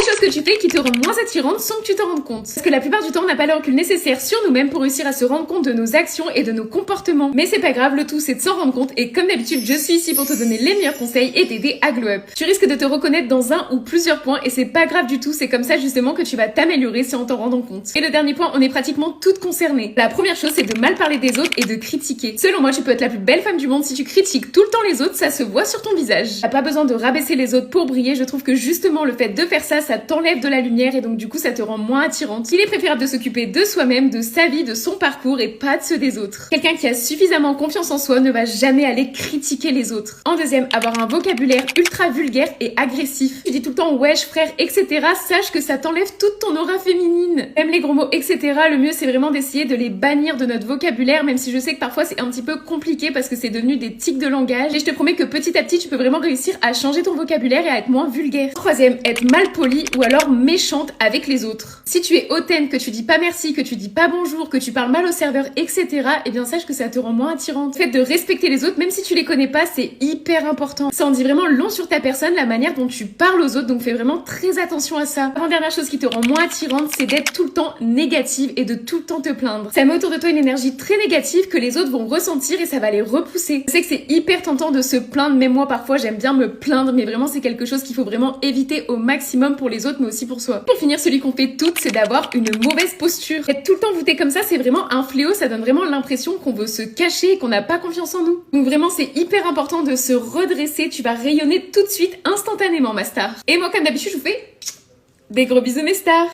Des choses que tu fais qui te rendent moins attirante sans que tu t'en rendes compte. Parce que la plupart du temps, on n'a pas le recul nécessaire sur nous-mêmes pour réussir à se rendre compte de nos actions et de nos comportements. Mais c'est pas grave, le tout c'est de s'en rendre compte et comme d'habitude, je suis ici pour te donner les meilleurs conseils et t'aider à glow up. Tu risques de te reconnaître dans un ou plusieurs points et c'est pas grave du tout, c'est comme ça justement que tu vas t'améliorer si en t'en rendant compte. Et le dernier point, on est pratiquement toutes concernées. La première chose, c'est de mal parler des autres et de critiquer. Selon moi, tu peux être la plus belle femme du monde si tu critiques tout le temps les autres, ça se voit sur ton visage. T'as pas besoin de rabaisser les autres pour briller, je trouve que justement le fait de faire ça, ça t'enlève de la lumière et donc du coup ça te rend moins attirante. Il est préférable de s'occuper de soi-même, de sa vie, de son parcours et pas de ceux des autres. Quelqu'un qui a suffisamment confiance en soi ne va jamais aller critiquer les autres. En deuxième, avoir un vocabulaire ultra vulgaire et agressif. Tu dis tout le temps wesh frère, etc. Sache que ça t'enlève toute ton aura féminine. Même les gros mots, etc. Le mieux c'est vraiment d'essayer de les bannir de notre vocabulaire, même si je sais que parfois c'est un petit peu compliqué parce que c'est devenu des tics de langage. Et je te promets que petit à petit tu peux vraiment réussir à changer ton vocabulaire et à être moins vulgaire. Troisième, être mal poli ou alors méchante avec les autres. Si tu es hautaine, que tu dis pas merci, que tu dis pas bonjour, que tu parles mal au serveur, etc. Eh bien sache que ça te rend moins attirante. Le fait de respecter les autres, même si tu les connais pas, c'est hyper important. Ça en dit vraiment long sur ta personne, la manière dont tu parles aux autres, donc fais vraiment très attention à ça. Avant-dernière chose qui te rend moins attirante, c'est d'être tout le temps négative et de tout le temps te plaindre. Ça met autour de toi une énergie très négative que les autres vont ressentir et ça va les repousser. Je sais que c'est hyper tentant de se plaindre, même moi parfois j'aime bien me plaindre, mais vraiment c'est quelque chose qu'il faut vraiment éviter au maximum pour les autres, mais aussi pour soi. Pour finir, celui qu'on fait toutes, c'est d'avoir une mauvaise posture. Être tout le temps voûté comme ça, c'est vraiment un fléau, ça donne vraiment l'impression qu'on veut se cacher et qu'on n'a pas confiance en nous. Donc vraiment, c'est hyper important de se redresser, tu vas rayonner tout de suite, instantanément, ma star. Et moi, comme d'habitude, je vous fais des gros bisous, mes stars.